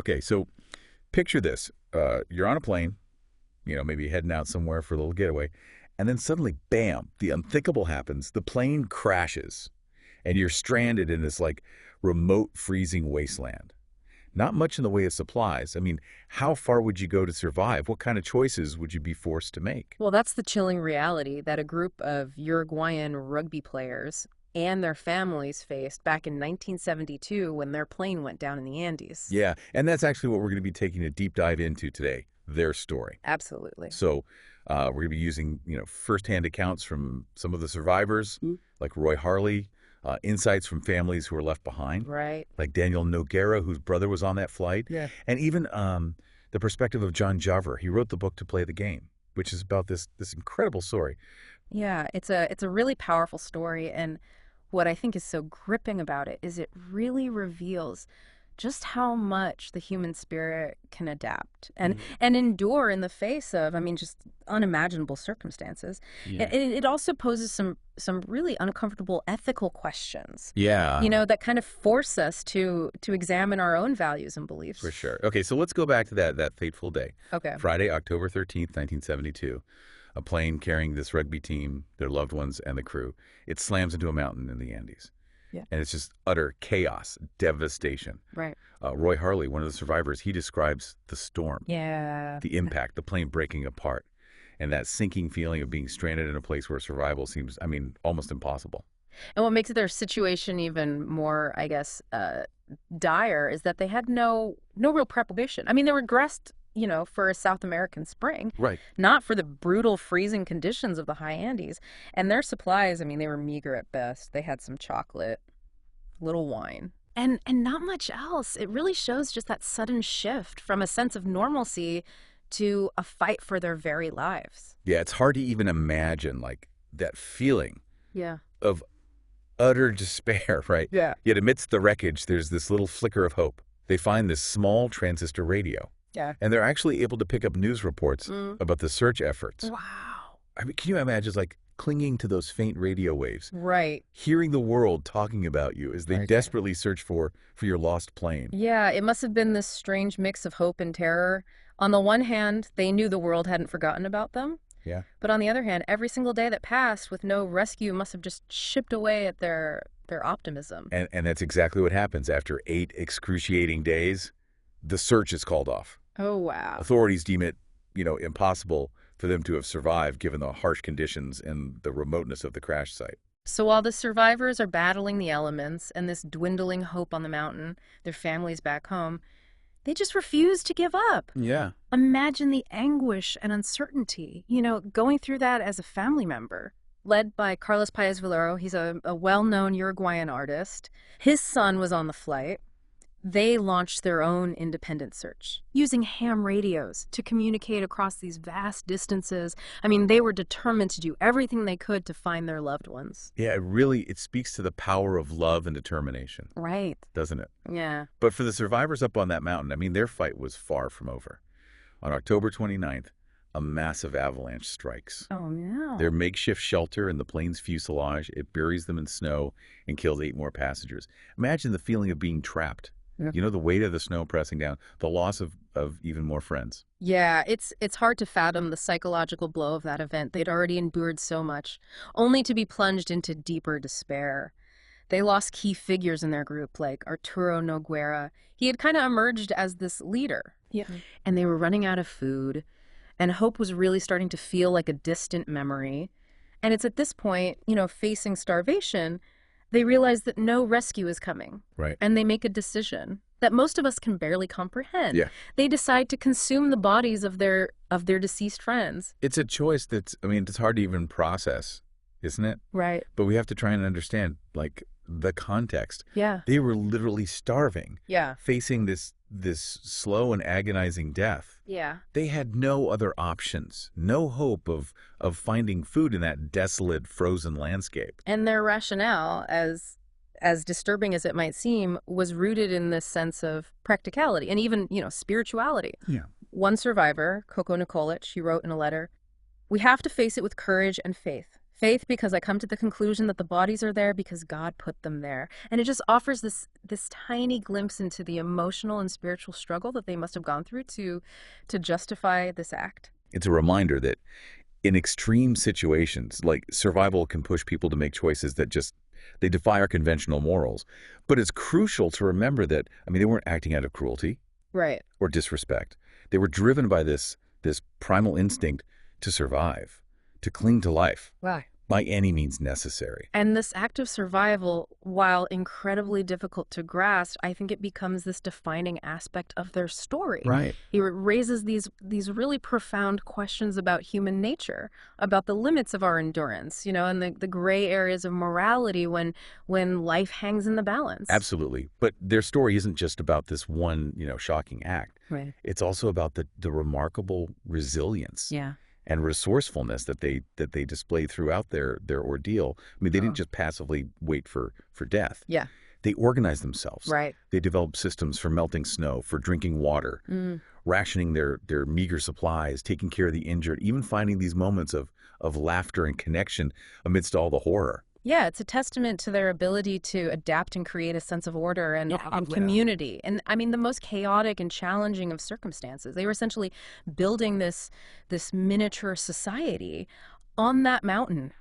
Okay, so picture this. You're on a plane, maybe heading out somewhere for a little getaway, and then suddenly, bam, the unthinkable happens. The plane crashes, and you're stranded in this, like, remote freezing wasteland. Not much in the way of supplies. I mean, how far would you go to survive? What kind of choices would you be forced to make? Well, that's the chilling reality that a group of Uruguayan rugby players and their families faced back in 1972 when their plane went down in the Andes. Yeah, and that's actually what we're going to be taking a deep dive into today, their story. Absolutely. So we're going to be using, firsthand accounts from some of the survivors, like Roy Harley, insights from families who were left behind, Right. like Daniel Noguera, whose brother was on that flight, Yeah. and even the perspective of John Javer. He wrote the book To Play the Game, which is about this incredible story. Yeah, it's a really powerful story, and what I think is so gripping about it is it really reveals just how much the human spirit can adapt and endure in the face of, I mean, just unimaginable circumstances. Yeah. It also poses some really uncomfortable ethical questions, Yeah, that kind of force us to examine our own values and beliefs. for sure. Okay, so let's go back to that fateful day. Okay. Friday, October 13th, 1972. A plane carrying this rugby team, their loved ones, and the crew. It slams into a mountain in the Andes. Yeah. And it's just utter chaos, devastation. Right. Roy Harley, one of the survivors, he describes the storm, Yeah. the impact, the plane breaking apart, and that sinking feeling of being stranded in a place where survival seems, almost impossible. And what makes their situation even more, I guess, dire is that they had no real preparation. I mean, they were dressed, for a South American spring, Right. not for the brutal freezing conditions of the high Andes. And their supplies, I mean, they were meager at best. They had some chocolate, little wine, and not much else. It really shows just that sudden shift from a sense of normalcy to a fight for their very lives. Yeah, it's hard to even imagine, like, that feeling Yeah. of utter despair, right? Yeah. Yet amidst the wreckage, there's this little flicker of hope. They find this small transistor radio, Yeah. and they're actually able to pick up news reports Mm. about the search efforts. Wow. I mean, can you imagine, it's like clinging to those faint radio waves, Right. hearing the world talking about you as they Right. desperately search for your lost plane? Yeah, it must have been this strange mix of hope and terror. On the one hand, they knew the world hadn't forgotten about them. Yeah. But on the other hand, every single day that passed with no rescue must have just chipped away at their optimism. And that's exactly what happens. After 8 excruciating days, the search is called off. Oh, wow. Authorities deem it, impossible for them to have survived given the harsh conditions and the remoteness of the crash site. So while the survivors are battling the elements and this dwindling hope on the mountain, their families back home, they just refuse to give up. Yeah. Imagine the anguish and uncertainty, going through that as a family member. Led by Carlos Paez Valero, he's a well-known Uruguayan artist. His son was on the flight. They launched their own independent search, using ham radios to communicate across these vast distances. I mean, they were determined to do everything they could to find their loved ones. Yeah, it speaks to the power of love and determination, Right. doesn't it? Yeah. But for the survivors up on that mountain, their fight was far from over. On October 29th, a massive avalanche strikes. Oh, no. Their makeshift shelter in the plane's fuselage, it buries them in snow and kills 8 more passengers. Imagine the feeling of being trapped. Yeah. The weight of the snow pressing down, the loss of even more friends. Yeah, it's hard to fathom the psychological blow of that event. They'd already endured so much, only to be plunged into deeper despair. They lost key figures in their group, like Arturo Noguera. He had kind of emerged as this leader. Yeah. And they were running out of food, and hope was really starting to feel like a distant memory. And it's at this point, facing starvation, they realize that no rescue is coming. Right. And they make a decision that most of us can barely comprehend. Yeah. They decide to consume the bodies of their deceased friends. It's a choice it's hard to even process, isn't it? Right. But we have to try and understand, like, the context. Yeah. They were literally starving, Yeah. facing this slow and agonizing death. Yeah. They had no other options, no hope of finding food in that desolate, frozen landscape. And their rationale, as disturbing as it might seem, was rooted in this sense of practicality and even, spirituality. Yeah. One survivor, Coco Nikolic, she wrote in a letter, "We have to face it with courage and faith. Faith because I come to the conclusion that the bodies are there because God put them there. And it just offers this tiny glimpse into the emotional and spiritual struggle that they must have gone through to justify this act. It's a reminder that in extreme situations, like survival can push people to make choices that just, they defy our conventional morals. But it's crucial to remember that, I mean, they weren't acting out of cruelty Right. or disrespect. They were driven by this primal instinct to survive, to cling to life Wow. by any means necessary. And this act of survival, while incredibly difficult to grasp, I think it becomes this defining aspect of their story. Right. He raises these really profound questions about human nature, about the limits of our endurance, and the gray areas of morality when life hangs in the balance. Absolutely. But their story isn't just about this one, shocking act. Right. It's also about the remarkable resilience Yeah. and resourcefulness that they displayed throughout their ordeal. I mean, they didn't just passively wait for death. Yeah. They organized themselves. Right. They developed systems for melting snow, for drinking water, rationing their meager supplies, taking care of the injured, even finding these moments of laughter and connection amidst all the horror. Yeah, it's a testament to their ability to adapt and create a sense of order and community. And I mean, the most chaotic and challenging of circumstances. They were essentially building this miniature society on that mountain,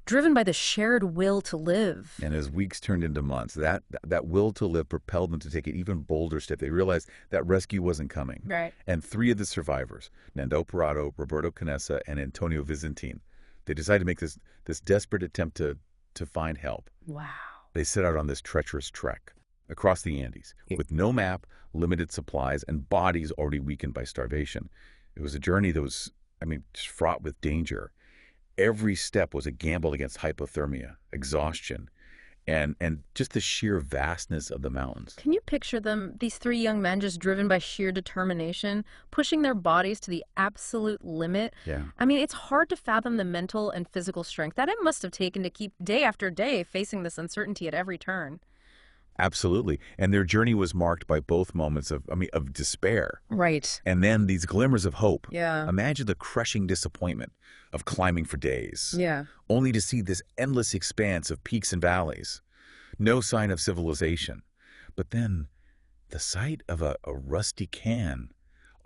driven by the shared will to live. And as weeks turned into months, that will to live propelled them to take an even bolder step. They realized that rescue wasn't coming. Right. And 3 of the survivors, Nando Parado, Roberto Canessa, and Antonio Vizintin, they decided to make this desperate attempt to find help. Wow. They set out on this treacherous trek across the Andes with no map, limited supplies, and bodies already weakened by starvation. It was a journey that was, just fraught with danger. Every step was a gamble against hypothermia, exhaustion, and just the sheer vastness of the mountains. Can you picture them, these 3 young men, just driven by sheer determination, pushing their bodies to the absolute limit? Yeah. I mean, it's hard to fathom the mental and physical strength that it must have taken to keep day after day facing this uncertainty at every turn. Absolutely. And their journey was marked by both moments of despair. Right. And then these glimmers of hope. Yeah. Imagine the crushing disappointment of climbing for days. Yeah. Only to see this endless expanse of peaks and valleys. No sign of civilization. But then the sight of a rusty can,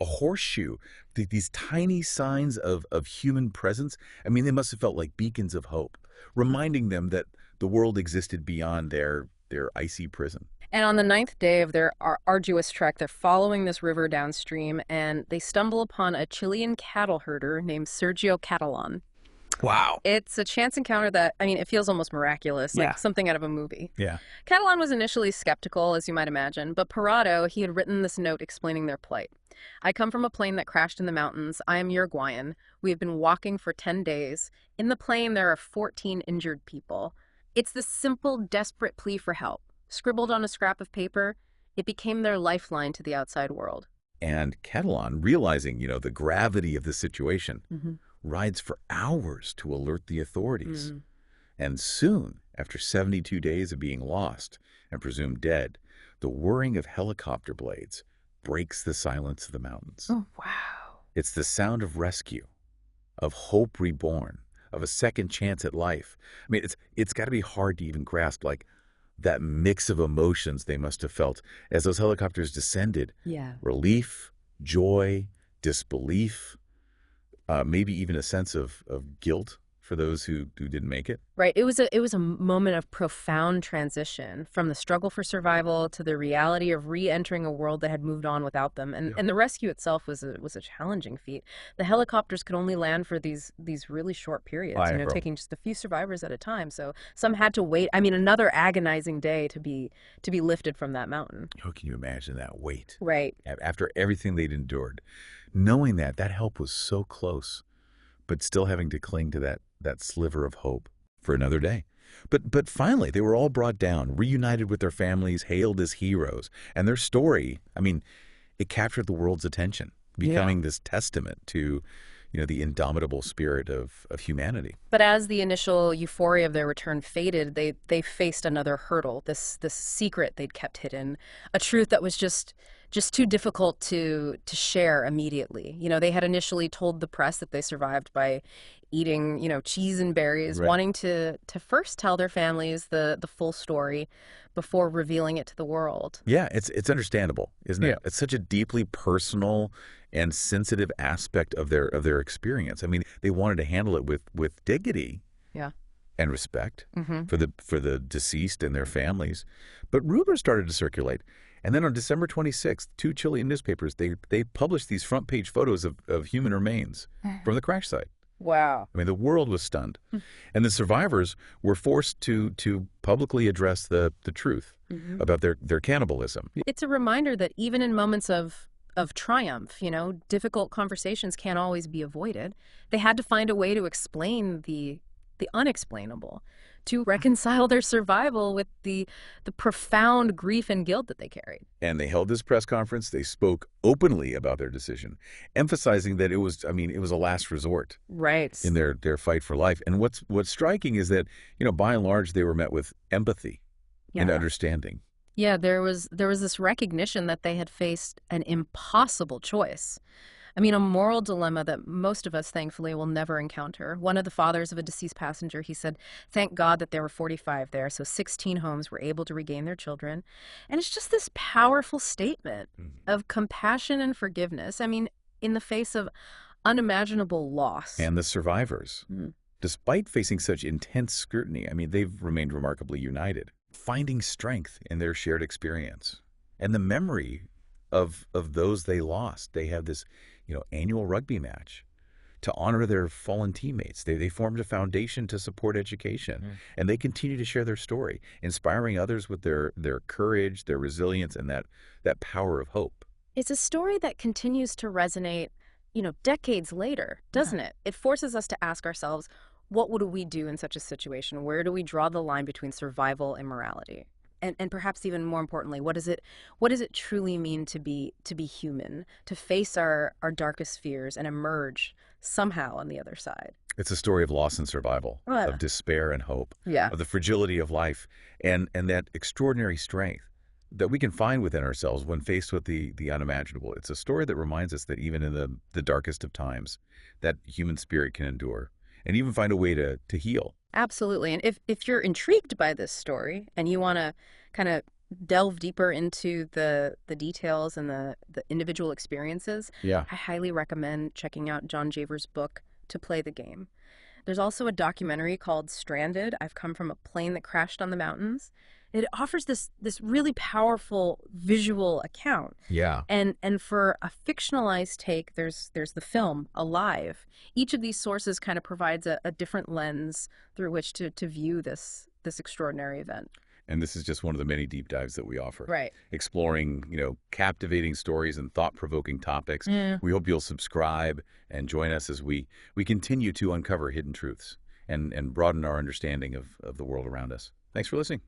a horseshoe, these tiny signs of human presence. They must have felt like beacons of hope, reminding them that the world existed beyond their icy prison. And on the 9th day of their arduous trek, they're following this river downstream, and they stumble upon a Chilean cattle herder named Sergio Catalan. Wow. It's a chance encounter that, it feels almost miraculous, like something out of a movie. Yeah. Catalan was initially skeptical, as you might imagine, but Parado, he had written this note explaining their plight. I come from a plane that crashed in the mountains. I am Uruguayan. We have been walking for 10 days. In the plane, there are 14 injured people. It's this simple, desperate plea for help. Scribbled on a scrap of paper, it became their lifeline to the outside world. And Catalan, realizing, the gravity of the situation, rides for hours to alert the authorities. And soon, after 72 days of being lost and presumed dead, the whirring of helicopter blades breaks the silence of the mountains. Oh, wow. It's the sound of rescue, of hope reborn, of a second chance at life. It's got to be hard to even grasp, that mix of emotions they must have felt as those helicopters descended. Yeah. Relief, joy, disbelief, maybe even a sense of guilt for those who didn't make it. Right. It was a moment of profound transition from the struggle for survival to the reality of re-entering a world that had moved on without them. And the rescue itself was a challenging feat. The helicopters could only land for these really short periods, taking just a few survivors at a time. So some had to wait. Another agonizing day to be lifted from that mountain. How can you imagine that weight? Right. After everything they'd endured, knowing that help was so close, but still having to cling to that sliver of hope for another day. But finally, they were all brought down, reunited with their families, hailed as heroes. And their story, it captured the world's attention, becoming this testament to, the indomitable spirit of humanity. But as the initial euphoria of their return faded, they faced another hurdle, this secret they'd kept hidden, a truth that was just just too difficult to share immediately. They had initially told the press that they survived by eating, cheese and berries, Right. wanting to first tell their families the full story before revealing it to the world. Yeah, it's understandable, isn't it? Yeah. It's such a deeply personal and sensitive aspect of their experience. I mean, they wanted to handle it with dignity Yeah. and respect Hmm. for the deceased and their families. But rumors started to circulate. And then on December 26th, two Chilean newspapers, they published these front page photos of human remains from the crash site. Wow. I mean, the world was stunned. And the survivors were forced to publicly address the truth Hmm. about their cannibalism. It's a reminder that even in moments of triumph, difficult conversations can't always be avoided. They had to find a way to explain the unexplainable, to reconcile their survival with the profound grief and guilt that they carried. And they held this press conference. They spoke openly about their decision, emphasizing that it was a last resort Right. in their fight for life. And what's striking is that, by and large, they were met with empathy and Yeah. understanding. Yeah, there was this recognition that they had faced an impossible choice. I mean, a moral dilemma that most of us, thankfully, will never encounter. One of the fathers of a deceased passenger, he said, thank God that there were 45 there, so 16 homes were able to regain their children. And it's just this powerful statement of compassion and forgiveness. I mean, in the face of unimaginable loss. And the survivors, Mm. despite facing such intense scrutiny, I mean, they've remained remarkably united, finding strength in their shared experience and the memory of those they lost. They have this, annual rugby match to honor their fallen teammates. They formed a foundation to support education, and they continue to share their story, inspiring others with their courage, their resilience, and that power of hope. It's a story that continues to resonate, decades later, doesn't it? It forces us to ask ourselves, what would we do in such a situation? Where do we draw the line between survival and morality? And perhaps even more importantly, what does it truly mean to be human, to face our darkest fears and emerge somehow on the other side? It's a story of loss and survival, Yeah. of despair and hope, Yeah. of the fragility of life, and that extraordinary strength that we can find within ourselves when faced with the unimaginable. It's a story that reminds us that even in the darkest of times, that human spirit can endure and even find a way to heal. Absolutely. And if you're intrigued by this story and you want to kind of delve deeper into the details and the individual experiences, Yeah. I highly recommend checking out John Javer's book, To Play the Game. There's also a documentary called Stranded. I've Come from a Plane That Crashed on the Mountains. It offers this really powerful visual account. Yeah. And for a fictionalized take, there's the film Alive. Each of these sources kind of provides a different lens through which to view this extraordinary event. And this is just one of the many deep dives that we offer. Right. Exploring, captivating stories and thought-provoking topics. Yeah. We hope you'll subscribe and join us as we continue to uncover hidden truths and broaden our understanding of the world around us. Thanks for listening.